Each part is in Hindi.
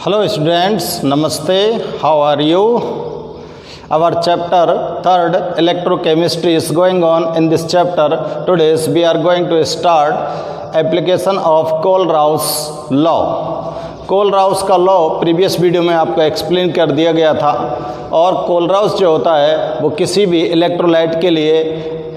Hello students, Namaste, how are you? Our chapter 3rd electrochemistry is going on. In this chapter, today we are going to start application of Kohlrausch law. Kohlrausch का लॉ प्रीवियस वीडियो में आपको एक्सप्लेन कर दिया गया था और कोलराउस जो होता है वो किसी भी इलेक्ट्रोलाइट के लिए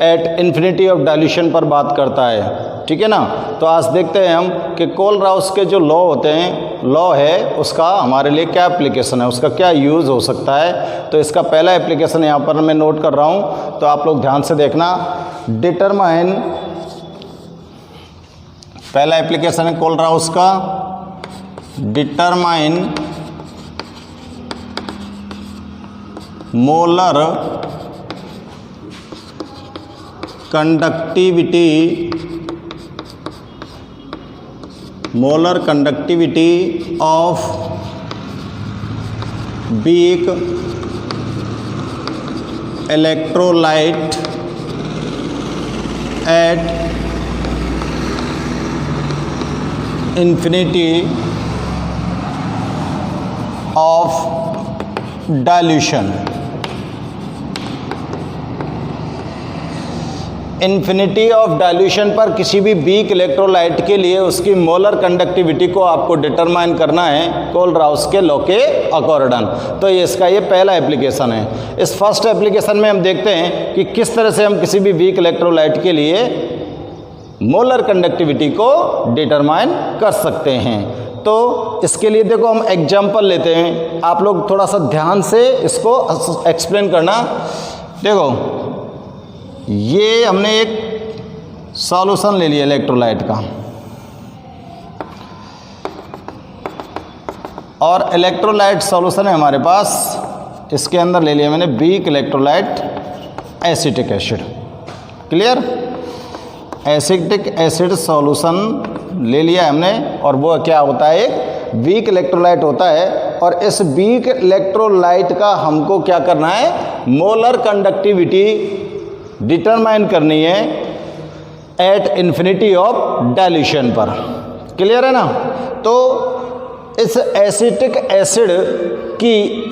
एट इन्फिनिटी ऑफ डाइल्यूशन पर बात करता है, ठीक है ना। तो आज देखते हैं हम कि कोलराउस के जो लॉ होते हैं, लॉ है उसका हमारे लिए क्या एप्लीकेशन है, उसका क्या यूज़ हो सकता है। तो इसका पहला एप्लीकेशन यहाँ पर मैं नोट कर रहा हूँ, तो आप लोग ध्यान से देखना। डिटरमाइन, पहला एप्लीकेशन है कोलराउस का, determine molar conductivity of weak electrolyte at infinity of dilution। Infinity of dilution पर किसी भी वीक इलेक्ट्रोलाइट के लिए उसकी मोलर कंडक्टिविटी को आपको डिटरमाइन करना है कोलराउस के लॉ के अकॉर्डिंग। तो ये इसका ये पहला एप्लीकेशन है। इस फर्स्ट एप्लीकेशन में हम देखते हैं कि किस तरह से हम किसी भी वीक इलेक्ट्रोलाइट के लिए मोलर कंडक्टिविटी को डिटरमाइन कर सकते हैं। तो इसके लिए देखो हम एग्जाम्पल लेते हैं, आप लोग थोड़ा सा ध्यान से इसको एक्सप्लेन करना। देखो ये हमने एक सॉल्यूशन ले लिया इलेक्ट्रोलाइट का, और इलेक्ट्रोलाइट सॉल्यूशन है हमारे पास। इसके अंदर ले लिया मैंने weak electrolyte acetic acid. Clear? Acetic acid solution ले लिया हमने, और वो क्या होता है, एक वीक इलेक्ट्रोलाइट होता है। और इस वीक इलेक्ट्रोलाइट का हमको क्या करना है, मोलर कंडक्टिविटी डिटरमाइन करनी है एट इन्फिनिटी ऑफ डाइल्यूशन पर। क्लियर है ना। तो इस एसिटिक एसिड की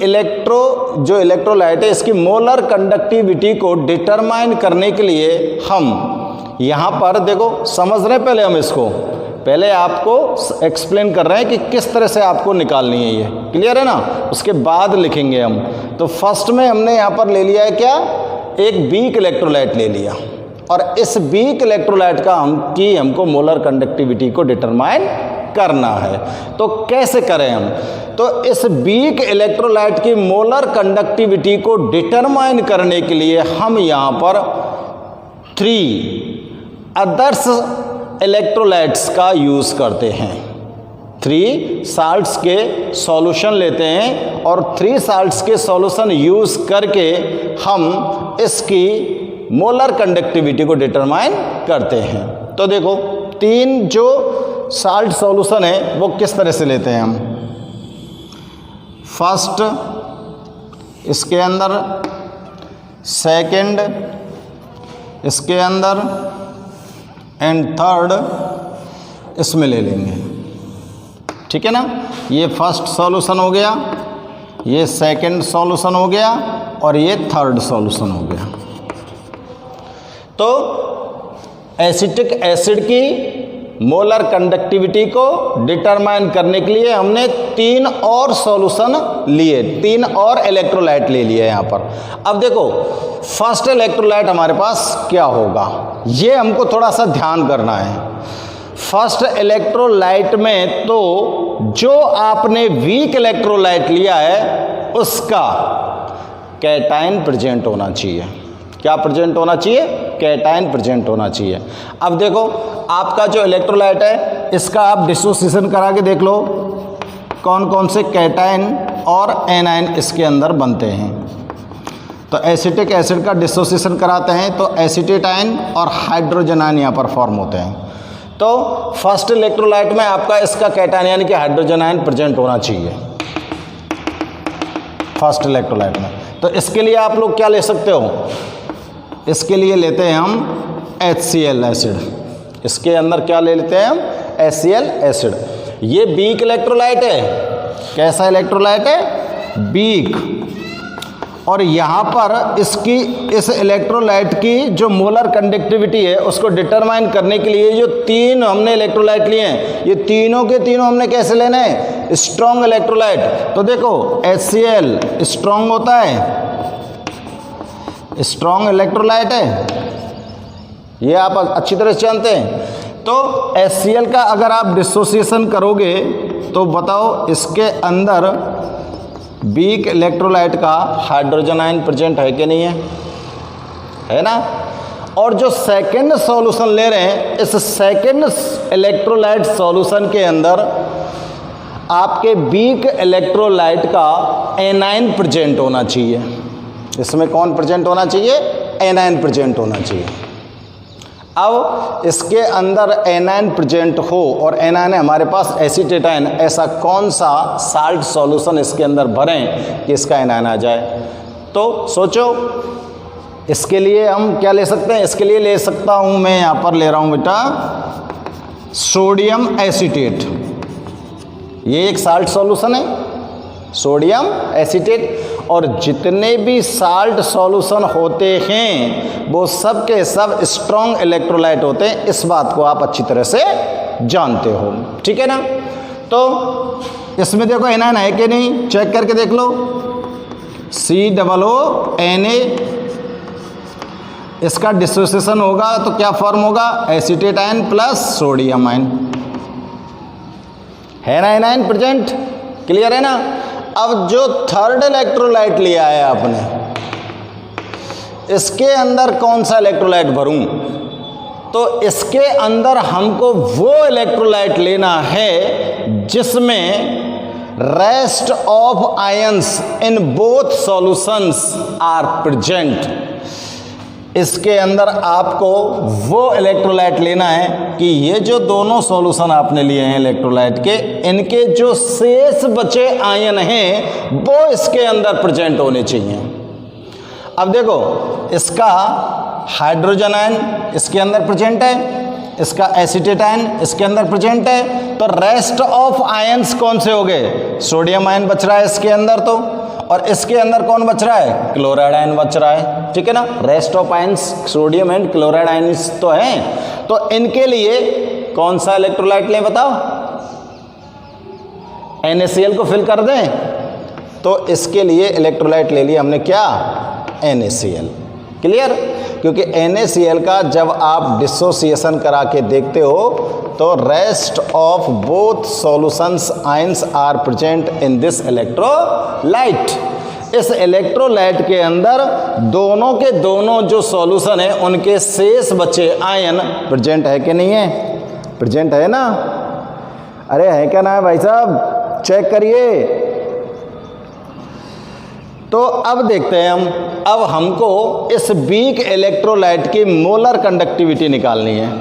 जो इलेक्ट्रोलाइट है, इसकी मोलर कंडक्टिविटी को डिटरमाइन करने के लिए हम यहाँ पर देखो समझ रहे हैं, पहले हम इसको पहले आपको एक्सप्लेन कर रहे हैं कि किस तरह से आपको निकालनी है ये। क्लियर है ना। उसके बाद लिखेंगे हम। तो फर्स्ट में हमने यहाँ पर ले लिया है क्या, एक वीक इलेक्ट्रोलाइट ले लिया, और इस वीक इलेक्ट्रोलाइट का हमको मोलर कंडक्टिविटी को डिटरमाइन करना है। तो कैसे करें हम, तो इस वीक इलेक्ट्रोलाइट की मोलर कंडक्टिविटी को डिटरमाइन करने के लिए हम यहाँ पर 3 अदर्स इलेक्ट्रोलाइट्स का यूज़ करते हैं। 3 साल्ट्स के सॉल्यूशन लेते हैं, और 3 साल्ट्स के सॉल्यूशन यूज़ करके हम इसकी मोलर कंडक्टिविटी को डिटरमाइन करते हैं। तो देखो 3 जो साल्ट सॉल्यूशन है वो किस तरह से लेते हैं हम। फर्स्ट इसके अंदर, सेकंड इसके अंदर, एंड थर्ड इसमें ले लेंगे। ठीक है ना। ये फर्स्ट सॉल्यूशन हो गया, ये सेकंड सॉल्यूशन हो गया, और ये थर्ड सॉल्यूशन हो गया। तो एसिटिक एसिड की मोलर कंडक्टिविटी को डिटरमाइन करने के लिए हमने 3 और सॉल्यूशन लिए, 3 और इलेक्ट्रोलाइट ले लिए यहाँ पर। अब देखो फर्स्ट इलेक्ट्रोलाइट हमारे पास क्या होगा, ये हमको थोड़ा सा ध्यान करना है। फर्स्ट इलेक्ट्रोलाइट में तो जो आपने वीक इलेक्ट्रोलाइट लिया है उसका कैटायन प्रेजेंट होना चाहिए। क्या प्रेजेंट होना चाहिए, कैटायन प्रेजेंट होना चाहिए। अब देखो आपका जो इलेक्ट्रोलाइट है इसका आप डिसोसिएशन करा के देख लो, कौन कौन से कैटायन और एनायन इसके अंदर बनते हैं। तो एसिटिक एसिड का डिसोसिएशन कराते हैं तो एसिटेटाइन और हाइड्रोजन आयन यहाँ पर फॉर्म होते हैं। तो फर्स्ट इलेक्ट्रोलाइट में आपका इसका कैटायन यानी कि हाइड्रोजन आयन प्रेजेंट होना चाहिए फर्स्ट इलेक्ट्रोलाइट में। तो इसके लिए आप लोग क्या ले सकते हो, इसके लिए लेते हैं हम HCl एसिड। इसके अंदर क्या ले लेते हैं हम, HCl एसिड। ये वीक इलेक्ट्रोलाइट है, कैसा इलेक्ट्रोलाइट है? वीक। और यहाँ पर इसकी इस इलेक्ट्रोलाइट की जो मोलर कंडक्टिविटी है उसको डिटरमाइन करने के लिए जो तीन हमने इलेक्ट्रोलाइट लिए हैं, ये तीनों के तीनों हमने कैसे लेने हैं? Strong electrolyte. तो देखो HCl स्ट्रॉन्ग होता है, स्ट्रॉन्ग इलेक्ट्रोलाइट है, ये आप अच्छी तरह से जानते हैं। तो HCl का अगर आप डिसोसिएशन करोगे तो बताओ इसके अंदर वीक इलेक्ट्रोलाइट का हाइड्रोजन आयन प्रेजेंट है कि नहीं है? है ना। और जो सेकंड सॉल्यूशन ले रहे हैं, इस सेकंड इलेक्ट्रोलाइट सॉल्यूशन के अंदर आपके वीक इलेक्ट्रोलाइट का एनायन प्रेजेंट होना चाहिए। इसमें कौन प्रेजेंट होना चाहिए? एनायन प्रेजेंट होना चाहिए। अब इसके अंदर एनायन प्रेजेंट हो और एनायन हमारे पास एसीटेटाइन, ऐसा कौन सा साल्ट सॉल्यूशन इसके अंदर भरें कि इसका एनायन आ जाए? तो सोचो, इसके लिए हम क्या ले सकते हैं? इसके लिए ले सकता हूं मैं, यहां पर ले रहा हूं बेटा सोडियम एसीटेट। ये एक साल्ट सॉल्यूशन है, सोडियम एसीटेट। और जितने भी साल्ट सॉल्यूशन होते हैं वो सब के सब स्ट्रॉन्ग इलेक्ट्रोलाइट होते हैं, इस बात को आप अच्छी तरह से जानते हो, ठीक है ना। तो इसमें देखो एनायन है कि नहीं, चेक करके देख लो। COO Na, इसका डिसोसिएशन होगा तो क्या फॉर्म होगा? Acetate ion plus sodium ion, है ना एनायन प्रेजेंट, क्लियर है ना। अब जो थर्ड इलेक्ट्रोलाइट लिया है आपने, इसके अंदर कौन सा इलेक्ट्रोलाइट भरूं? तो इसके अंदर हमको वो इलेक्ट्रोलाइट लेना है जिसमें rest of ions in both solutions are present. इसके अंदर आपको वो इलेक्ट्रोलाइट लेना है कि ये जो दोनों सॉल्यूशन आपने लिए हैं इलेक्ट्रोलाइट के, इनके जो शेष बचे आयन हैं वो इसके अंदर प्रेजेंट होने चाहिए। अब देखो, इसका हाइड्रोजन आयन इसके अंदर प्रेजेंट है, इसका एसीटेट आयन इसके अंदर प्रेजेंट है, तो रेस्ट ऑफ आयंस कौन से हो गए? सोडियम आयन बच रहा है इसके अंदर, तो और इसके अंदर कौन बच रहा है? क्लोराइड आयन बच रहा है, ठीक है ना। Rest of ions sodium and chloride ions तो हैं। तो इनके लिए कौन सा इलेक्ट्रोलाइट लें बताओ? NaCl को फिल कर दें, तो इसके लिए इलेक्ट्रोलाइट ले लिया हमने, क्या? NaCl, clear. क्योंकि NaCl का जब आप डिसोसिएशन करा के देखते हो तो rest of both solutions ions are present in this electrolyte. इस इलेक्ट्रोलाइट के अंदर दोनों के दोनों जो सॉल्यूशन है उनके शेष बचे आयन प्रेजेंट है कि नहीं है? प्रेजेंट है ना। अरे है क्या ना है भाई साहब, चेक करिए। तो अब देखते हैं हम, अब हमको इस वीक इलेक्ट्रोलाइट की मोलर कंडक्टिविटी निकालनी है।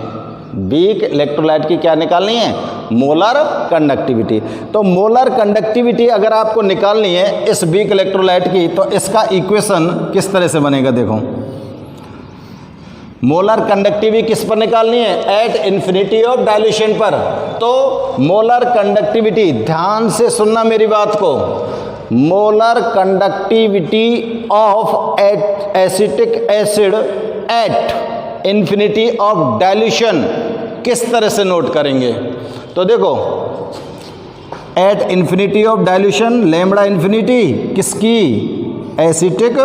वीक इलेक्ट्रोलाइट की क्या निकालनी है? Molar conductivity. तो मोलर कंडक्टिविटी अगर आपको निकालनी है इस वीक इलेक्ट्रोलाइट की, तो इसका इक्वेशन किस तरह से बनेगा? देखो, मोलर कंडक्टिविटी किस पर निकालनी है? एट इन्फिनिटी ऑफ डाइल्यूशन पर। तो मोलर कंडक्टिविटी, ध्यान से सुनना मेरी बात को, molar conductivity of acetic acid at infinity of dilution किस तरह से नोट करेंगे? तो देखो, eight infinity of dilution lambda infinity किसकी? एसिटिक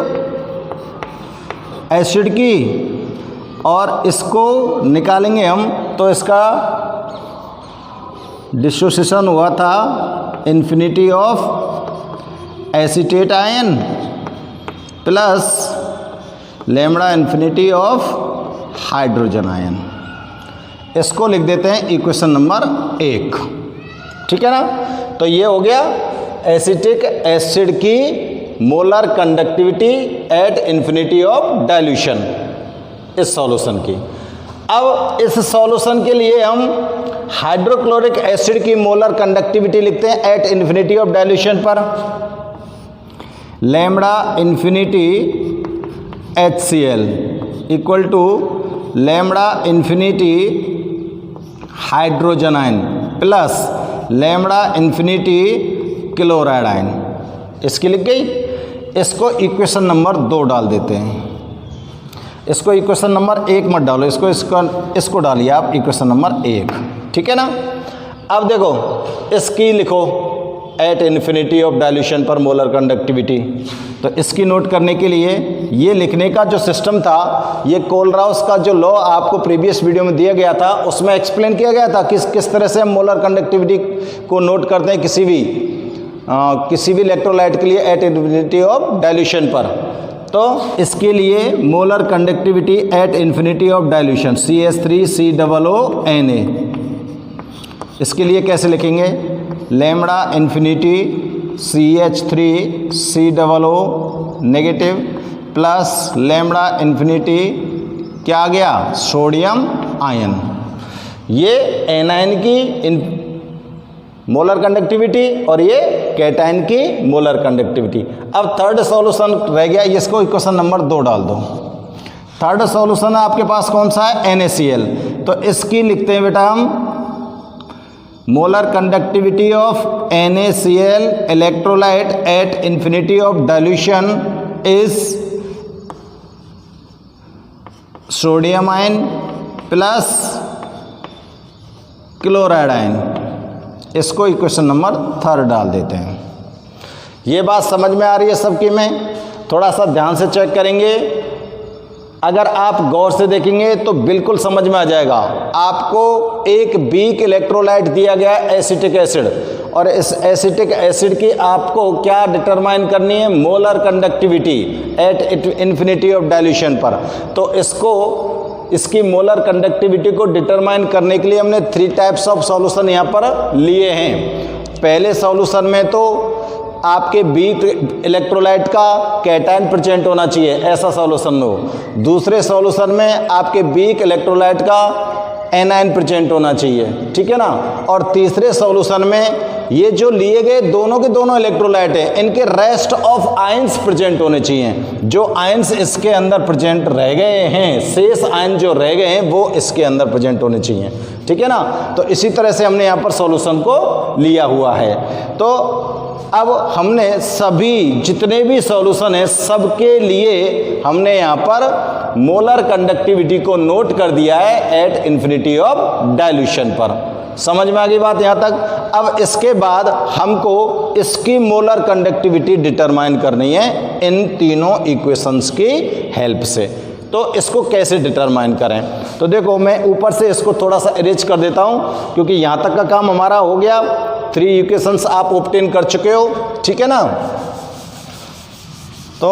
एसिड की, और इसको निकालेंगे हम तो इसका डिसोसिएशन हुआ था infinity of acetate ion plus lambda infinity of hydrogen ion. इसको लिख देते हैं इक्वेशन नंबर 1, ठीक है ना। तो ये हो गया एसिटिक एसिड की molar conductivity at infinity of dilution इस सॉल्यूशन की। अब इस सॉल्यूशन के लिए हम हाइड्रोक्लोरिक एसिड की मोलर कंडक्टिविटी लिखते हैं एट इन्फिनिटी ऑफ डाइल्यूशन पर, lambda infinity HCl equal to lambda infinity hydrogen ion plus lambda infinity chloride ion, इसकी लिख गई। इसको इक्वेशन नंबर 2 डाल देते हैं। इसको इक्वेशन नंबर 1 मत डालो, इसको डालिए आप इक्वेशन नंबर 1, ठीक है ना। अब देखो इसकी लिखो एट इन्फिनिटी ऑफ डाइल्यूशन पर मोलर कंडक्टिविटी। तो इसकी नोट करने के लिए ये लिखने का जो सिस्टम था, ये कोलराउस का जो लॉ आपको प्रीवियस वीडियो में दिया गया था, उसमें एक्सप्लेन किया गया था किस तरह से हम मोलर कंडक्टिविटी को नोट करते हैं किसी भी इलेक्ट्रोलाइट के लिए एट इन्फिनिटी ऑफ डाइल्यूशन पर। तो इसके लिए molar conductivity at infinity of dilution CH3COONA, इसके लिए कैसे लिखेंगे, lambda infinity CH3COO negative plus lambda infinity क्या आ गया, सोडियम आयन। ये एनायन की मोलर कंडक्टिविटी और ये कैटायन की मोलर कंडक्टिविटी। अब थर्ड सॉल्यूशन रह गया, इसको इक्वेशन नंबर 2 डाल दो। थर्ड सॉल्यूशन आपके पास कौन सा है, NaCl। तो इसकी लिखते हैं बेटा हम molar conductivity of NaCl electrolyte at infinity of dilution is sodium ion plus chloride ion. इसको इक्वेशन नंबर 3 डाल देते हैं। ये बात समझ में आ रही है सबकी में? थोड़ा सा ध्यान से चेक करेंगे, अगर आप गौर से देखेंगे तो बिल्कुल समझ में आ जाएगा। आपको एक वीक इलेक्ट्रोलाइट दिया गया है एसिटिक एसिड, और इस एसिटिक एसिड की आपको क्या डिटरमाइन करनी है, molar conductivity at infinity of dilution पर। तो इसकी मोलर कंडक्टिविटी को डिटरमाइन करने के लिए हमने 3 टाइप्स ऑफ सॉल्यूशन यहाँ पर लिए हैं। पहले सॉल्यूशन में तो आपके वीक इलेक्ट्रोलाइट का कैटायन प्रेजेंट होना चाहिए, ऐसा सॉल्यूशन हो। दूसरे सॉल्यूशन में आपके वीक इलेक्ट्रोलाइट का एनायन प्रेजेंट होना चाहिए, ठीक है ना। और तीसरे सॉल्यूशन में ये जो लिए गए दोनों के दोनों इलेक्ट्रोलाइट है, इनके रेस्ट ऑफ आयंस प्रेजेंट होने चाहिए। जो आयंस इसके अंदर प्रेजेंट रह गए हैं, शेष आयन जो रह गए हैं वो इसके अंदर प्रेजेंट होने चाहिए, ठीक है ना। तो इसी तरह से हमने यहाँ पर सॉल्यूशन को लिया हुआ है। तो अब हमने सभी जितने भी सॉल्यूशन है सबके लिए हमने यहाँ पर मोलर कंडक्टिविटी को नोट कर दिया है एट इन्फिनिटी ऑफ डाइल्यूशन पर। समझ में आ गई बात यहाँ तक? अब इसके बाद हमको इसकी मोलर कंडक्टिविटी डिटरमाइन करनी है इन तीनों इक्वेशंस की हेल्प से। तो इसको कैसे डिटरमाइन करें? तो देखो मैं ऊपर से इसको थोड़ा सा अरेंज कर देता हूँ, क्योंकि यहाँ तक का काम हमारा हो गया। 3 इक्वेशंस आप ऑब्टेन कर चुके हो, ठीक है ना। तो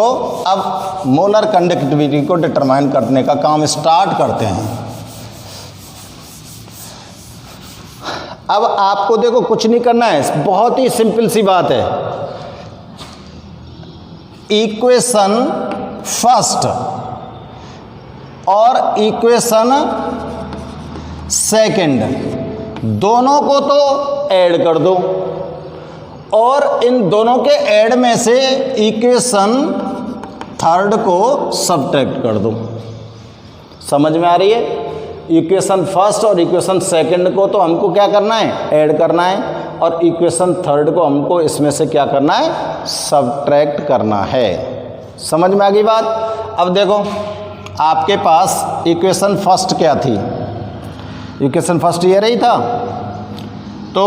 अब मोलर कंडक्टिविटी को डिटरमाइन करने का काम स्टार्ट करते हैं। अब आपको देखो कुछ नहीं करना है, बहुत ही सिंपल सी बात है। इक्वेशन फर्स्ट और इक्वेशन सेकंड दोनों को तो ऐड कर दो, और इन दोनों के ऐड में से इक्वेशन थर्ड को सब्ट्रैक्ट कर दो। समझ में आ रही है? इक्वेशन फर्स्ट और इक्वेशन सेकंड को तो हमको क्या करना है, ऐड करना है, और इक्वेशन थर्ड को हमको इसमें से क्या करना है, सब्ट्रैक्ट करना है। समझ में आ गई बात? अब देखो आपके पास इक्वेशन फर्स्ट क्या थी, इक्वेशन फर्स्ट ये रही था। तो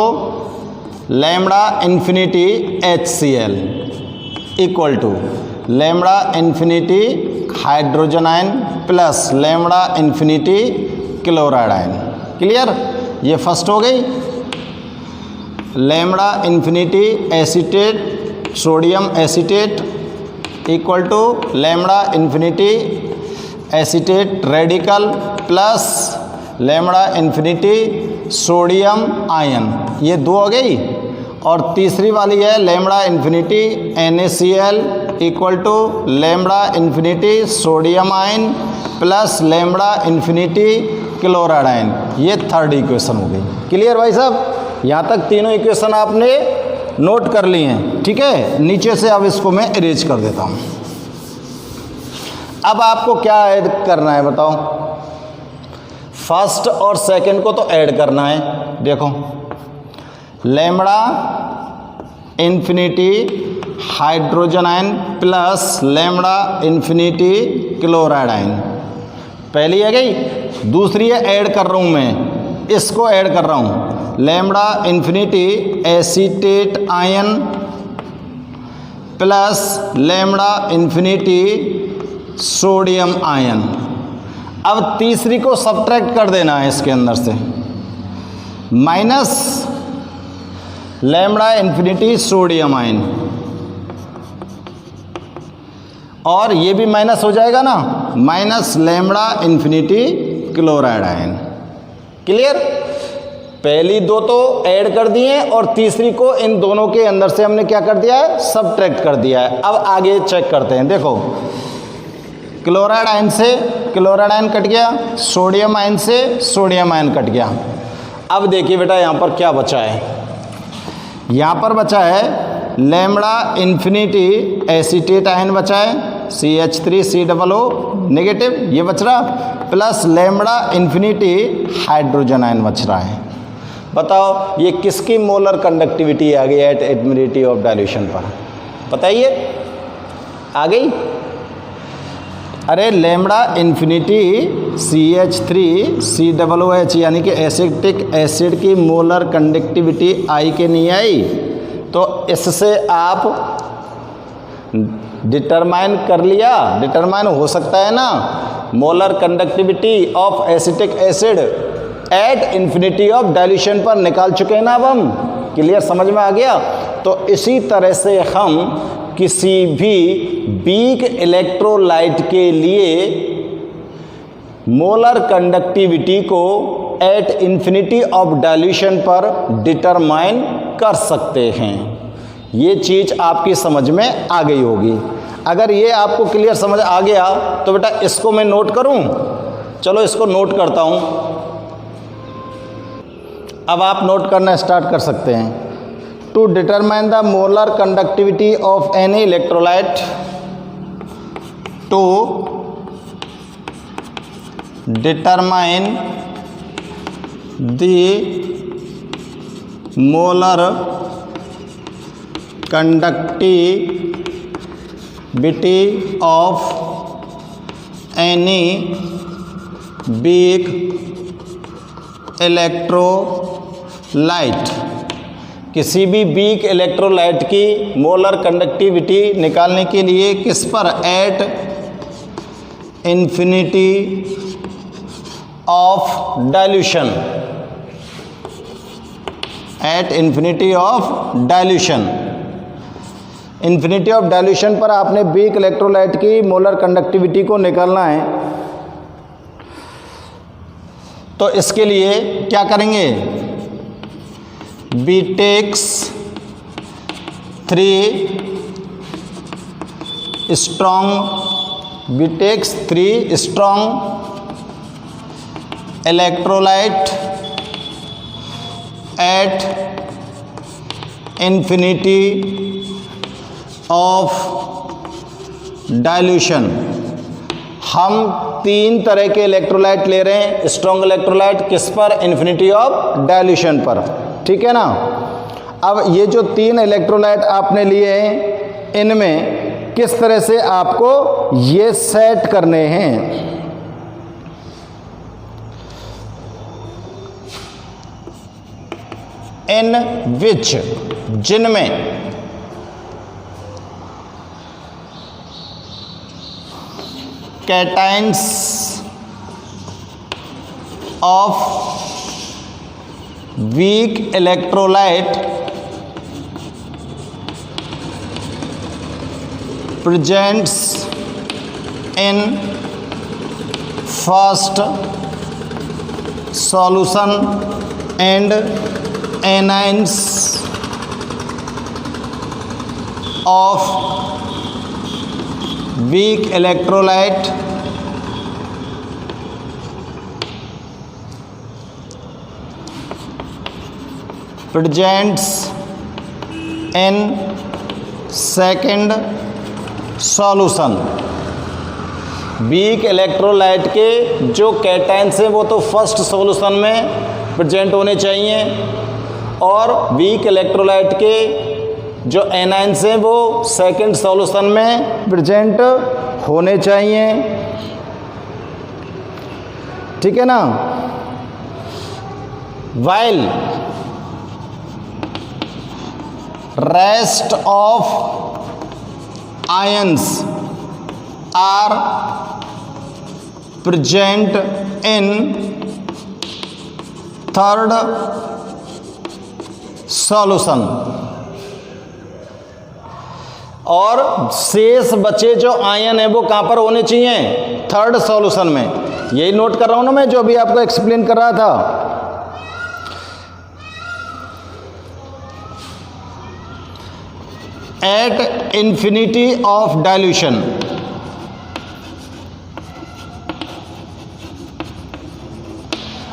lambda infinity HCl equal to lambda infinity hydrogen ion plus lambda infinity chloride ion. Clear? ये फर्स्ट हो गई। Lambda infinity acetate sodium acetate equal to lambda infinity acetate radical plus lambda infinity sodium ion. ये 2 हो गई। और तीसरी वाली है lambda infinity NaCl equal to lambda infinity sodium ion plus lambda infinity chloride ion. ये थर्ड इक्वेशन हो गई। क्लियर भाई साहब? यहाँ तक तीनों इक्वेशन आपने नोट कर लिए हैं, ठीक है। नीचे से अब इसको मैं इरेज कर देता हूँ। अब आपको क्या ऐड करना है बताओ? फर्स्ट और सेकंड को तो ऐड करना है। देखो lambda infinity hydrogen ion plus lambda infinity chloride ion. पहली है गई, दूसरी है ऐड कर रहा हूँ मैं, इसको ऐड कर रहा हूँ, lambda infinity acetate ion plus lambda infinity sodium ion. अब तीसरी को सब्ट्रैक्ट कर देना है इसके अंदर से, minus lambda infinity sodium ion, और ये भी माइनस हो जाएगा ना, minus lambda infinity chloride ion. Clear? पहली दो तो ऐड कर दिए और तीसरी को इन दोनों के अंदर से हमने क्या कर दिया है, सब्ट्रैक्ट कर दिया है। अब आगे चेक करते हैं। देखो, क्लोराइड आयन से क्लोराइड आयन कट गया, सोडियम आयन से सोडियम आयन कट गया। अब देखिए बेटा यहाँ पर क्या बचा है, यहाँ पर बचा है लैम्बडा इन्फिनिटी एसीटेट आयन बचा है, CH3COO नेगेटिव ये बच रहा, plus lambda infinity hydrogen ion बच रहा है। बताओ ये किसकी मोलर कंडक्टिविटी आ गई एट एडमिनिटी ऑफ डाइल्यूशन पर, बताइए आ गई? अरे लैम्बडा इन्फिनिटी CH3COOH यानी कि एसिटिक एसिड की मोलर कंडक्टिविटी आई के नहीं आई, तो इससे आप डिटरमाइन कर लिया, डिटरमाइन हो सकता है ना, molar conductivity of acetic acid at infinity of dilution पर निकाल चुके हैं ना अब हम। क्लियर? समझ में आ गया? तो इसी तरह से हम किसी भी वीक इलेक्ट्रोलाइट के लिए मोलर कंडक्टिविटी को एट इन्फिनिटी ऑफ डाइल्यूशन पर डिटरमाइन कर सकते हैं। ये चीज़ आपकी समझ में आ गई होगी। अगर ये आपको क्लियर समझ आ गया तो बेटा इसको मैं नोट करूं, चलो इसको नोट करता हूं। अब आप नोट करना स्टार्ट कर सकते हैं। To determine the molar conductivity of any electrolyte, to determine the molar conductivity of any weak electrolyte, किसी भी वीक इलेक्ट्रोलाइट की मोलर कंडक्टिविटी निकालने के लिए किस पर, at infinity of dilution, at infinity of dilution. Infinity of dilution पर आपने वीक इलेक्ट्रोलाइट की मोलर कंडक्टिविटी को निकालना है। तो इसके लिए क्या करेंगे, be takes 3 strong electrolyte at infinity of dilution. हम 3 तरह के इलेक्ट्रोलाइट ले रहे हैं, स्ट्रॉन्ग इलेक्ट्रोलाइट किस पर, इन्फिनिटी ऑफ डाइल्यूशन पर, ठीक है ना। अब ये जो 3 इलेक्ट्रोलाइट आपने लिए हैं, इनमें किस तरह से आपको ये सेट करने हैं। इन विच, जिनमें cations of weak electrolyte presents in first solution and anions of weak electrolyte presents in second solution। Weak electrolyte के जो कैटायन्स हैं वो तो फर्स्ट सॉल्यूशन में प्रेजेंट होने चाहिए, और वीक इलेक्ट्रोलाइट के जो एनायंस हैं वो सेकंड सॉल्यूशन में प्रेजेंट होने चाहिए, ठीक है ना। While rest of ions are present in third solution, और शेष बचे जो आयन है वो कहां पर होने चाहिए, थर्ड सॉल्यूशन में। यही नोट कर रहा हूं ना मैं, जो अभी आपको एक्सप्लेन कर रहा था। एट इंफिनिटी ऑफ डाइल्यूशन,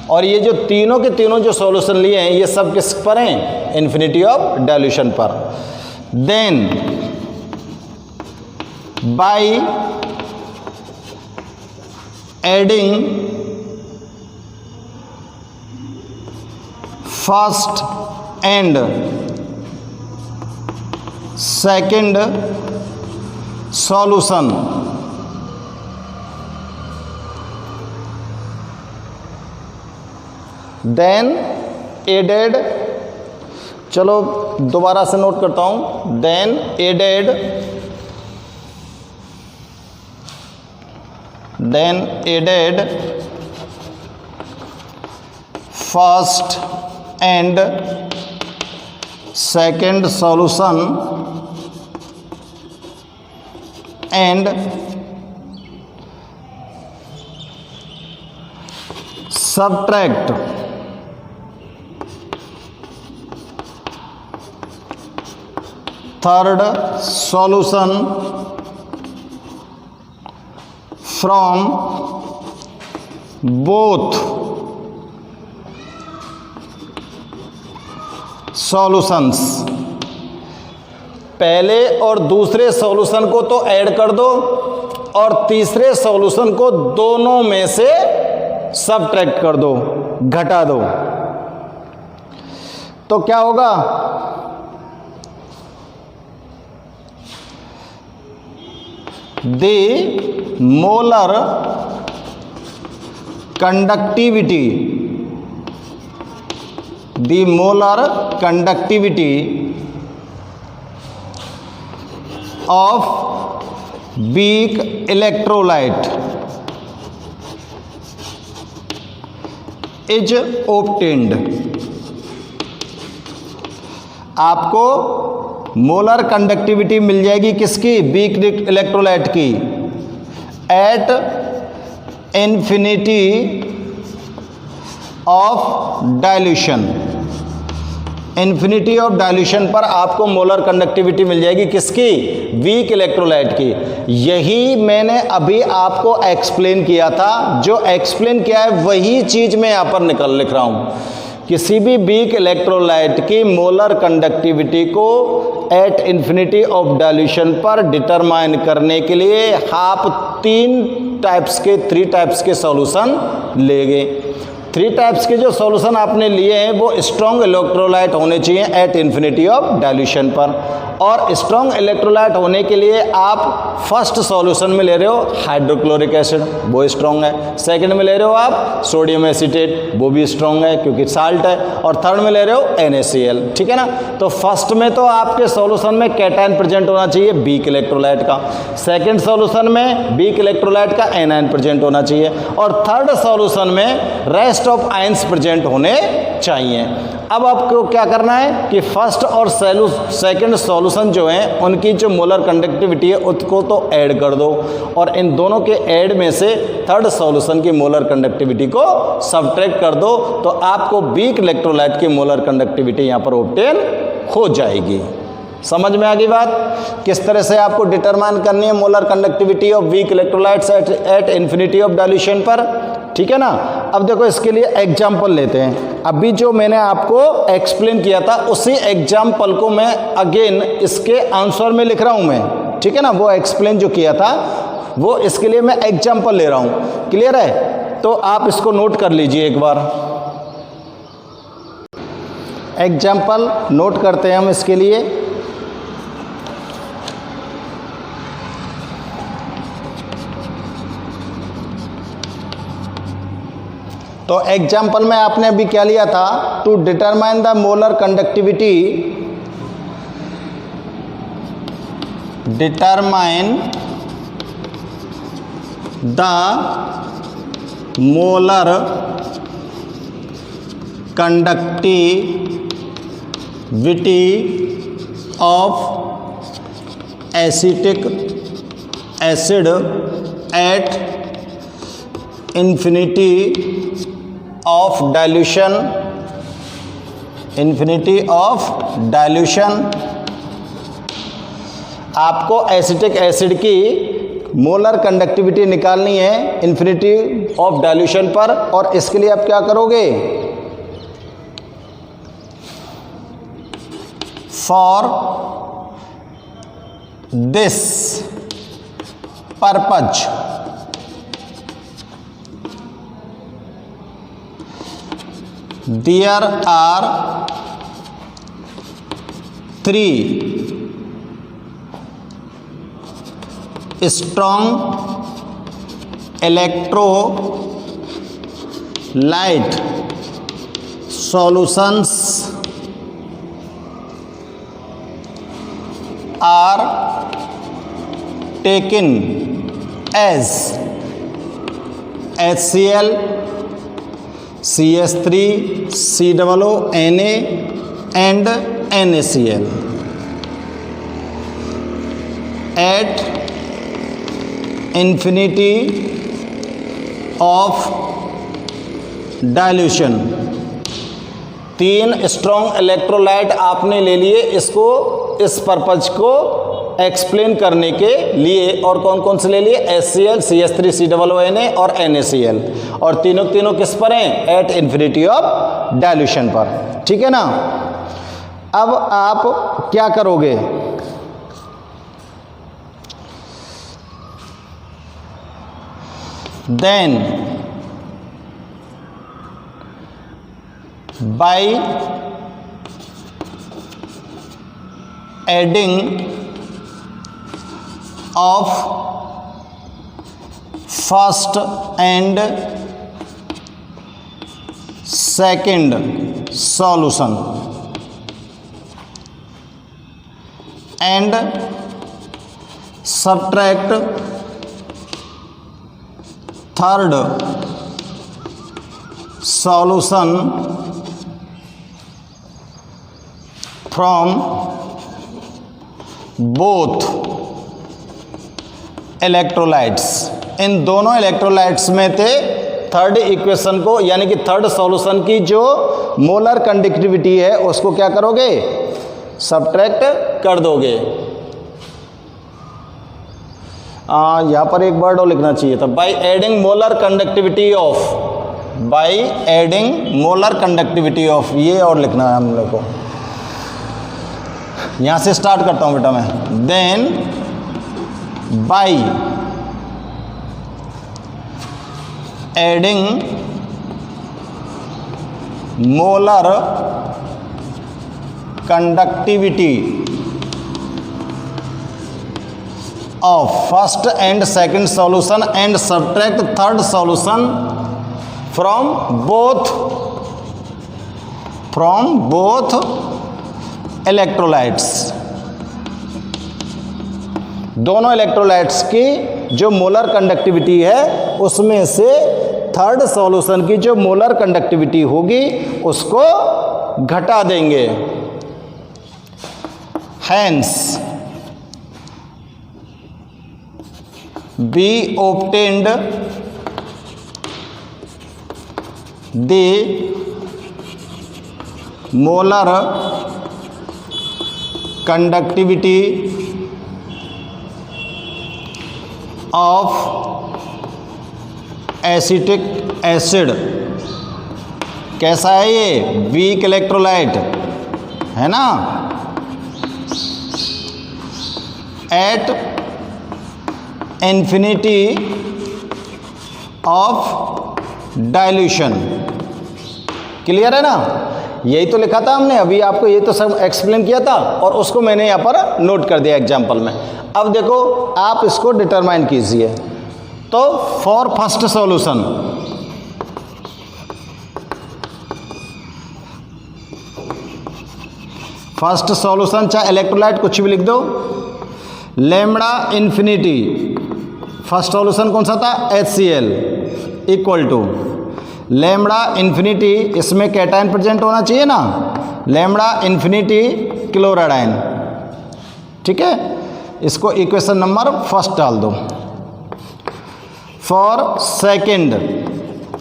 और ये जो तीनों के तीनों जो सॉल्यूशन लिए हैं ये सब किस पर हैं, इंफिनिटी ऑफ डाइल्यूशन पर। Then by adding first and second solution, then added, चलो दोबारा से नोट करता हूं, then added first and second solution and subtract third solution from both solutions। पहले और दूसरे सॉल्यूशन को तो ऐड कर दो और तीसरे सॉल्यूशन को दोनों में से सबट्रैक्ट कर दो, घटा दो, तो क्या होगा, the molar conductivity of weak electrolyte is obtained. आपको मोलर कंडक्टिविटी मिल जाएगी किसकी, वीक इलेक्ट्रोलाइट की, eight infinity of dilution. Infinity of dilution पर आपको मोलर कंडक्टिविटी मिल जाएगी किसकी, वीक इलेक्ट्रोलाइट की। यही मैंने अभी आपको एक्सप्लेन किया था, जो एक्सप्लेन किया है वही चीज मैं यहां पर लिख रहा हूं। किसी भी वीक इलेक्ट्रोलाइट की मोलर कंडक्टिविटी को एट इन्फिनिटी ऑफ डाइल्यूशन पर डिटरमाइन करने के लिए आप थ्री टाइप्स के सॉल्यूशन लेंगे। 3 टाइप्स के जो सॉल्यूशन आपने लिए हैं वो स्ट्रॉन्ग इलेक्ट्रोलाइट होने चाहिए एट इन्फिनिटी ऑफ डाइल्यूशन पर, और स्ट्रॉन्ग इलेक्ट्रोलाइट होने के लिए आप फर्स्ट सॉल्यूशन में ले रहे हो हाइड्रोक्लोरिक एसिड, वो स्ट्रॉन्ग है। सेकंड में ले रहे हो आप सोडियम एसीटेट, वो भी स्ट्रॉन्ग है क्योंकि साल्ट है। और थर्ड में ले रहे हो NaCl, ठीक है ना। तो फर्स्ट में तो आपके सॉल्यूशन में कैटायन प्रेजेंट होना चाहिए वीक इलेक्ट्रोलाइट का, सेकेंड सॉल्यूशन में वीक इलेक्ट्रोलाइट का एनायन प्रेजेंट होना चाहिए, और थर्ड सॉल्यूशन में रेस्ट ऑफ आयंस प्रेजेंट होने चाहिए। अब आपको क्या करना है कि फर्स्ट और सेकंड सॉल्यूशन जो हैं उनकी जो मोलर कंडक्टिविटी है उसको तो ऐड कर दो, और इन दोनों के ऐड में से थर्ड सॉल्यूशन की मोलर कंडक्टिविटी को सबट्रैक्ट कर दो, तो आपको वीक इलेक्ट्रोलाइट की मोलर कंडक्टिविटी यहाँ पर ऑब्टेन हो जाएगी। समझ में आ गई बात, किस तरह से आपको डिटरमाइन करनी है molar conductivity of weak electrolytes eight infinity of dilution पर, ठीक है ना। अब देखो इसके लिए एग्जाम्पल लेते हैं। अभी जो मैंने आपको एक्सप्लेन किया था उसी एग्जाम्पल को मैं अगेन इसके आंसर में लिख रहा हूं मैं, ठीक है ना। वो एक्सप्लेन जो किया था वो इसके लिए मैं एग्जाम्पल ले रहा हूं, क्लियर है। तो आप इसको नोट कर लीजिए एक बार। एग्जाम्पल नोट करते हैं हम इसके लिए। तो एग्जाम्पल में आपने अभी क्या लिया था, to determine the molar conductivity, determine the molar conductivity of acetic acid at infinity of dilution, infinity of dilution। आपको एसिटिक एसिड की मोलर कंडक्टिविटी निकालनी है इन्फिनिटी ऑफ डाइल्यूशन पर, और इसके लिए आप क्या करोगे, for this purpose there are 3 strong electrolyte solutions are taken as HCl, CH3, COONA and NaCl at infinity of dilution। 3 strong electrolyte आपने ले लिए इसको, इस पर्पज को एक्सप्लेन करने के लिए, और कौन कौन से ले लिए, HCl, CH3, COONA और NaCl, और तीनों किस पर हैं, एट इन्फिनिटी ऑफ डाइल्यूशन पर। ठीक है ना। अब आप क्या करोगे, then by adding of first and second solution and subtract third solution from both electrolytes, इन दोनों इलेक्ट्रोलाइट्स में थे थर्ड इक्वेशन को, यानी कि थर्ड सॉल्यूशन की जो मोलर कंडक्टिविटी है उसको क्या करोगे, सब्ट्रैक्ट कर दोगे। यहां पर एक वर्ड और लिखना चाहिए था, by adding molar conductivity of, by adding molar conductivity of, ये और लिखना है हम लोग को। यहां से स्टार्ट करता हूं बेटा मैं, then by adding molar conductivity of first and second solution and subtract third solution from both electrolytes। दोनों इलेक्ट्रोलाइट्स की जो मोलर कंडक्टिविटी है उसमें से थर्ड सॉल्यूशन की जो मोलर कंडक्टिविटी होगी उसको घटा देंगे। Hence be obtained the molar conductivity of acetic acid. कैसा है ये, वीक इलेक्ट्रोलाइट है ना, at infinity of dilution. Clear है ना, यही तो लिखा था हमने, अभी आपको ये तो सब एक्सप्लेन किया था और उसको मैंने यहाँ पर नोट कर दिया एग्जाम्पल में। अब देखो आप इसको डिटरमाइन कीजिए। तो for first solution first solution चाहे इलेक्ट्रोलाइट कुछ भी लिख दो, लैम्बडा इन्फिनिटी, फर्स्ट सॉल्यूशन कौन सा था, HCl equal to lambda infinity, इसमें कैटायन प्रेजेंट होना चाहिए ना, लैम्बडा इन्फिनिटी क्लोराइड आयन। ठीक है, इसको इक्वेशन नंबर फर्स्ट डाल दो। For second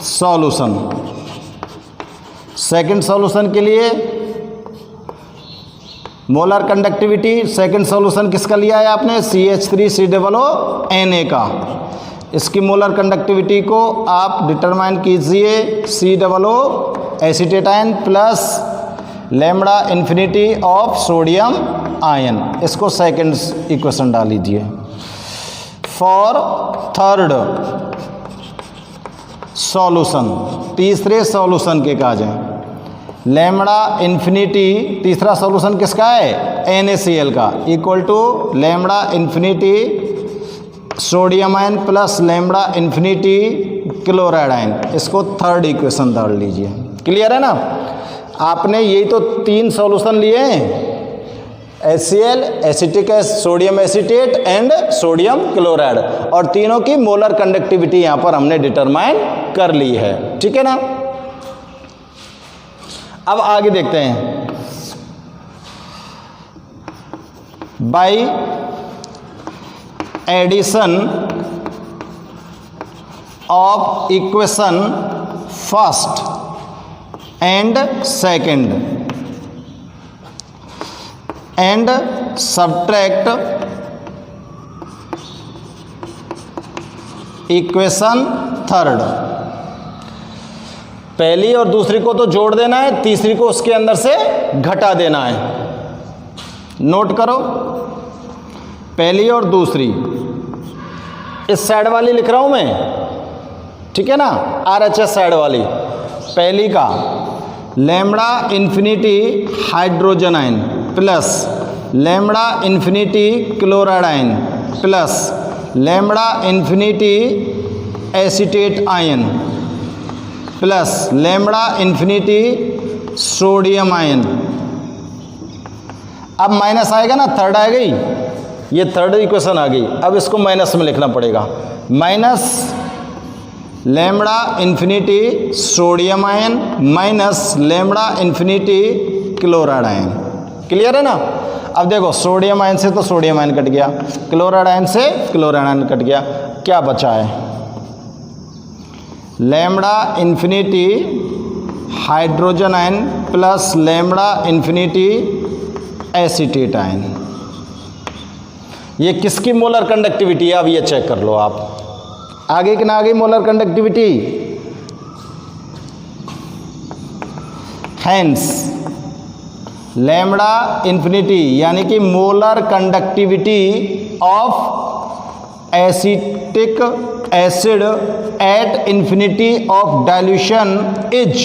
solution, second solution के लिए मोलर कंडक्टिविटी, सेकंड सॉल्यूशन किसका लिया है आपने, CH3COO Na का। इसकी मोलर कंडक्टिविटी को आप डिटरमाइन कीजिए, COO acetate ion plus lambda infinity of sodium ion, इसको सेकंड इक्वेशन डाल लीजिए। फॉर थर्ड सॉल्यूशन, तीसरे सॉल्यूशन के काज हैं, लैम्बडा इन्फिनिटी, तीसरा सॉल्यूशन किसका है, NaCl का, equal to lambda infinity sodium ion plus lambda infinity chloride ion, इसको थर्ड इक्वेशन डाल लीजिए। क्लियर है ना, आपने यही तो 3 सॉल्यूशन लिए हैं, HCl, acetic sodium acetate and sodium chloride, और तीनों की मोलर कंडक्टिविटी यहां पर हमने डिटरमाइन कर ली है। ठीक है ना, अब आगे देखते हैं। By addition of equation first and second and subtract equation third, पहली और दूसरी को तो जोड़ देना है, तीसरी को उसके अंदर से घटा देना है। नोट करो, पहली और दूसरी, इस साइड वाली लिख रहा हूं मैं, ठीक है ना, RHS साइड वाली, पहली का lambda infinity hydrogen ion plus lambda infinity chloride ion plus lambda infinity acetate ion plus lambda infinity sodium ion. अब माइनस आएगा ना, थर्ड आ गई, ये थर्ड इक्वेशन आ गई। अब इसको माइनस में लिखना पड़ेगा, minus lambda infinity sodium ion minus lambda infinity chloride ion. Clear है ना। अब देखो, सोडियम आयन से तो सोडियम आयन कट गया, क्लोराइड आयन से क्लोराइड आयन कट गया, क्या बचा है, lambda infinity hydrogen ion plus lambda infinity acetate ion. ये किसकी मोलर कंडक्टिविटी है, अब ये चेक कर लो आप, आगे कि ना आगे molar conductivity. Hence lambda infinity यानी कि molar conductivity of acetic acid at infinity of dilution is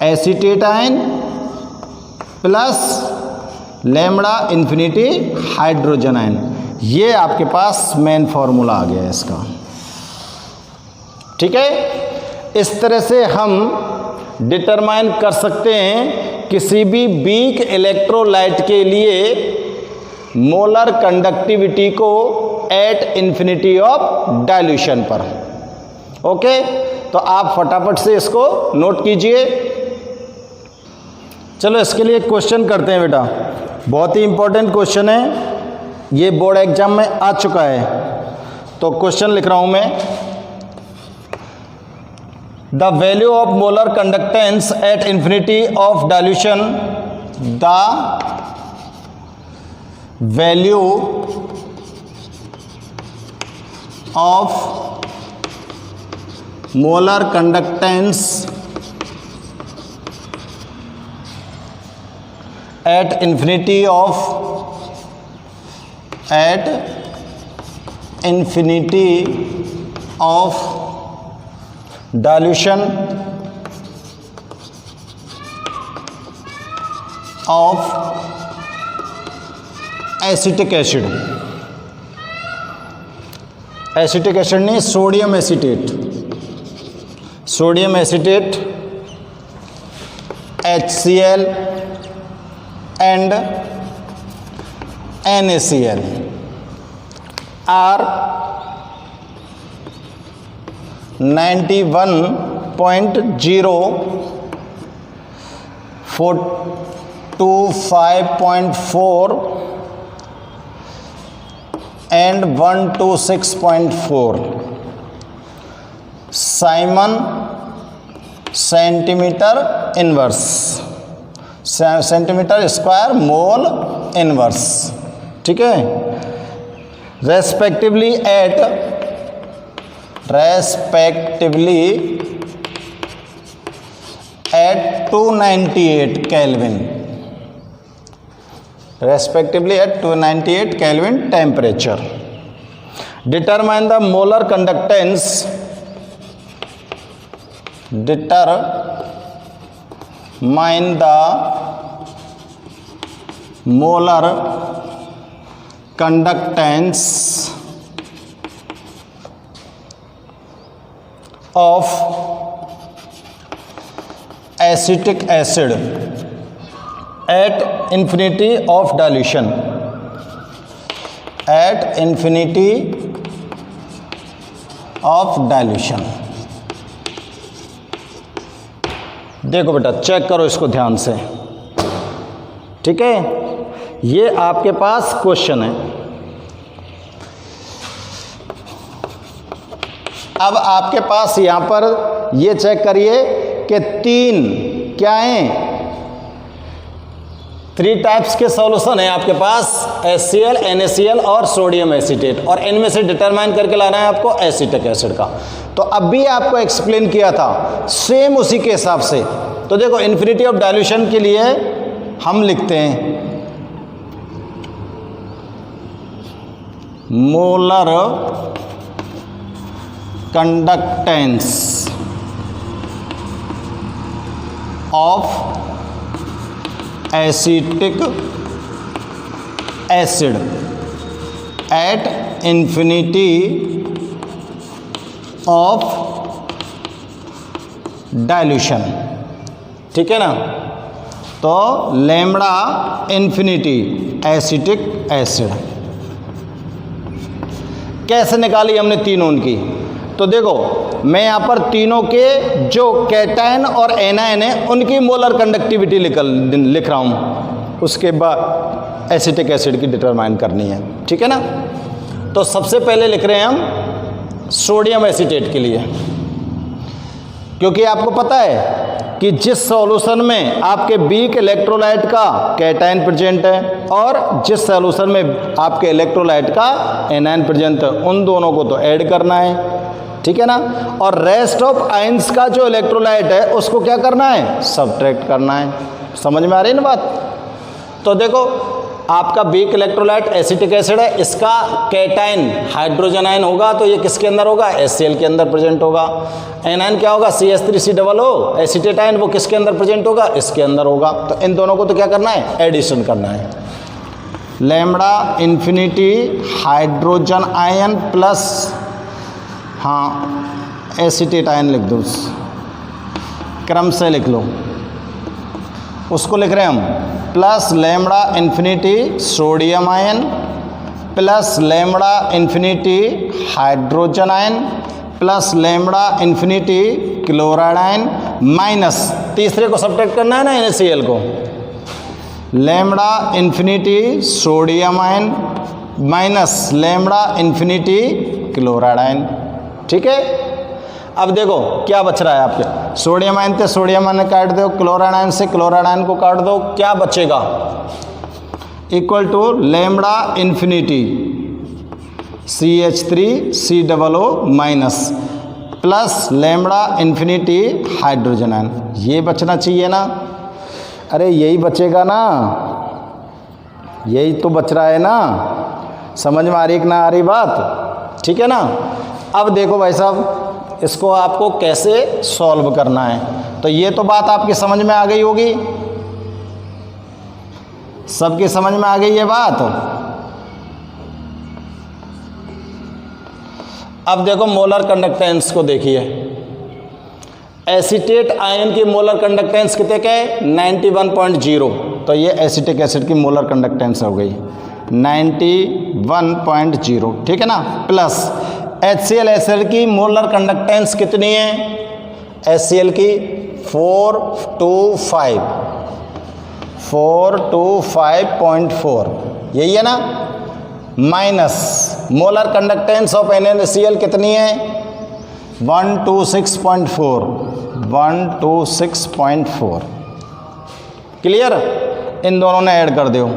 acetate ion plus lambda infinity hydrogen ion. ये आपके पास मेन फॉर्मूला आ गया है इसका। ठीक है, इस तरह से हम डिटरमाइन कर सकते हैं किसी भी वीक इलेक्ट्रोलाइट के लिए मोलर कंडक्टिविटी को एट इन्फिनिटी ऑफ डाइल्यूशन पर। ओके, तो आप फटाफट से इसको नोट कीजिए। चलो इसके लिए एक क्वेश्चन करते हैं बेटा, बहुत ही इंपॉर्टेंट क्वेश्चन है, ये बोर्ड एग्जाम में आ चुका है। तो क्वेश्चन लिख रहा हूं मैं, the value of molar conductance at infinity of dilution, the value of molar conductance at infinity of dilution of acetic acid, acetic acid नहीं, sodium acetate, sodium acetate HCl and NaCl are 91.045.4 and 126.4 Simon centimetre inverse, centimetre square mole inverse, ठीक है। Respectively at 298 kelvin, respectively at 298 kelvin temperature. Determine the molar conductance, determine the molar conductance of acetic acid at infinity of dilution, at infinity of dilution। देखो बेटा, चेक करो इसको ध्यान से, ठीक है। ये आपके पास क्वेश्चन है। अब आपके पास यहां पर ये चेक करिए कि 3 क्या हैं, 3 टाइप्स के सॉल्यूशन है आपके पास, HCl, NaCl और सोडियम एसीटेट, और इनमें से डिटरमाइन करके लाना है आपको एसिटिक एसिड का। तो अभी आपको एक्सप्लेन किया था, सेम उसी के हिसाब से। तो देखो, इन्फिनिटी ऑफ डाइल्यूशन के लिए हम लिखते हैं molar conductance of acetic acid at infinity of dilution, ठीक है ना। तो लैम्बडा इन्फिनिटी एसिटिक एसिड कैसे निकाली हमने तीनों उनकी। तो देखो, मैं यहाँ पर तीनों के जो कैटायन और एनायन है उनकी मोलर कंडक्टिविटी लिख रहा हूँ, उसके बाद एसिटिक एसिड की डिटरमाइन करनी है, ठीक है ना। तो सबसे पहले लिख रहे हैं हम सोडियम एसीटेट के लिए, क्योंकि आपको पता है कि जिस सॉल्यूशन में आपके वीक इलेक्ट्रोलाइट का कैटायन प्रेजेंट है और जिस सॉल्यूशन में आपके इलेक्ट्रोलाइट का एनायन प्रेजेंट है, उन दोनों को तो ऐड करना है, ठीक है ना। और रेस्ट ऑफ आयंस का जो इलेक्ट्रोलाइट है उसको क्या करना है, सब्ट्रैक्ट करना है। समझ में आ रही है ना बात। तो देखो, आपका वीक इलेक्ट्रोलाइट एसिटिक एसिड है, इसका कैटायन हाइड्रोजन आयन होगा, तो ये किसके अंदर होगा, HCl के अंदर प्रेजेंट होगा। एनायन क्या होगा, CH3COO एसिटेट आयन, वो किसके अंदर प्रेजेंट होगा, इसके अंदर होगा। तो इन दोनों को तो क्या करना है, एडिशन करना है। Lambda infinity hydrogen ion plus, हाँ एसिटेट आयन लिख दो, क्रम से लिख लो, उसको लिख रहे हैं हम plus lambda infinity sodium ion plus lambda infinity hydrogen ion plus lambda infinity chloride ion minus, तीसरे को सब्ट्रैक्ट करना है ना, NaCl को, lambda infinity sodium ion minus lambda infinity chloride ion, ठीक है। अब देखो क्या बच रहा है आपके, सोडियम आयन से सोडियम आयन काट दो, क्लोराइड आयन से क्लोराइड आयन को काट दो, क्या बचेगा, equal to lambda infinity CH3COO minus plus lambda infinity hydrogen ion, ये बचना चाहिए ना। अरे यही बचेगा ना, यही तो बच रहा है ना। समझ में आ रही कि ना आ रही बात, ठीक है ना। अब देखो भाई साहब, इसको आपको कैसे सॉल्व करना है। तो ये तो बात आपकी समझ में आ गई होगी, सबकी समझ में आ गई ये बात। अब देखो मोलर कंडक्टेंस को देखिए, एसीटेट आयन की मोलर कंडक्टेंस कितने के 91.0, तो ये एसिटिक एसिड की मोलर कंडक्टेंस हो गई 91.0, ठीक है ना। प्लस HCl एसिड की मोलर कंडक्टेंस कितनी है, HCl की 425.4, यही है ना। Minus molar conductance of NaCl कितनी है 126.4। क्लियर, इन दोनों ने ऐड कर दो,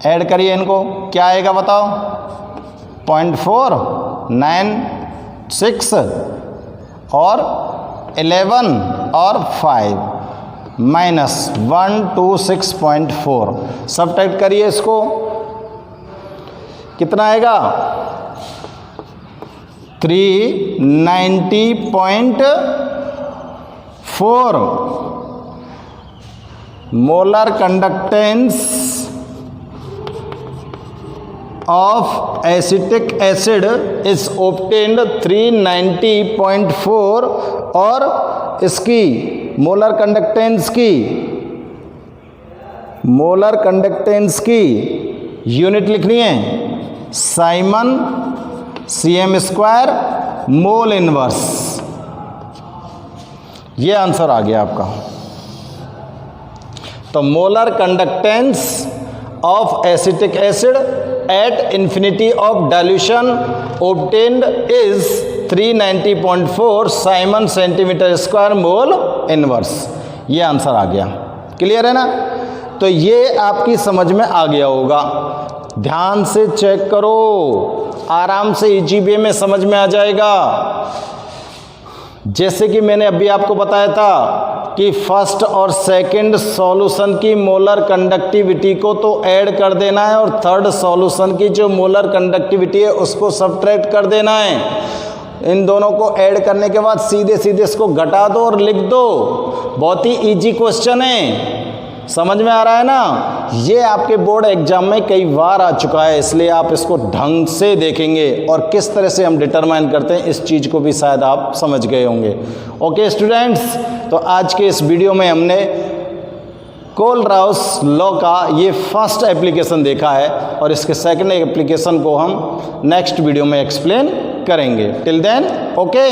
ऐड करिए इनको, क्या आएगा बताओ 0.496 और 11 और 5 माइनस 126.4, सब्ट्रैक्ट करिए इसको, कितना आएगा 390.4। Molar conductance of acetic acid is obtained 390.4 और इसकी मोलर कंडक्टेंस की यूनिट लिखनी है साइमन cm² मोल इनवर्स। ये आंसर आ गया आपका। तो molar conductance of acetic acid at infinity of dilution obtained is 390.4 siemens centimetre mole inverse. ये आंसर आ गया। क्लियर है ना। तो ये आपकी समझ में आ गया होगा। ध्यान से चेक करो, आराम से इजी वे में समझ में आ जाएगा। जैसे कि मैंने अभी आपको बताया था कि फर्स्ट और सेकंड सॉल्यूशन की मोलर कंडक्टिविटी को तो ऐड कर देना है और थर्ड सॉल्यूशन की जो मोलर कंडक्टिविटी है उसको सब्ट्रैक्ट कर देना है। इन दोनों को ऐड करने के बाद सीधे सीधे इसको घटा दो और लिख दो। बहुत ही इजी क्वेश्चन है, समझ में आ रहा है ना। ये आपके बोर्ड एग्जाम में कई बार आ चुका है, इसलिए आप इसको ढंग से देखेंगे और किस तरह से हम डिटरमाइन करते हैं इस चीज़ को भी शायद आप समझ गए होंगे। ओके स्टूडेंट्स, तो आज के इस वीडियो में हमने कोलराउस लॉ का ये फर्स्ट एप्लीकेशन देखा है और इसके सेकंड एप्लीकेशन को हम नेक्स्ट वीडियो में एक्सप्लेन करेंगे। Till then okay.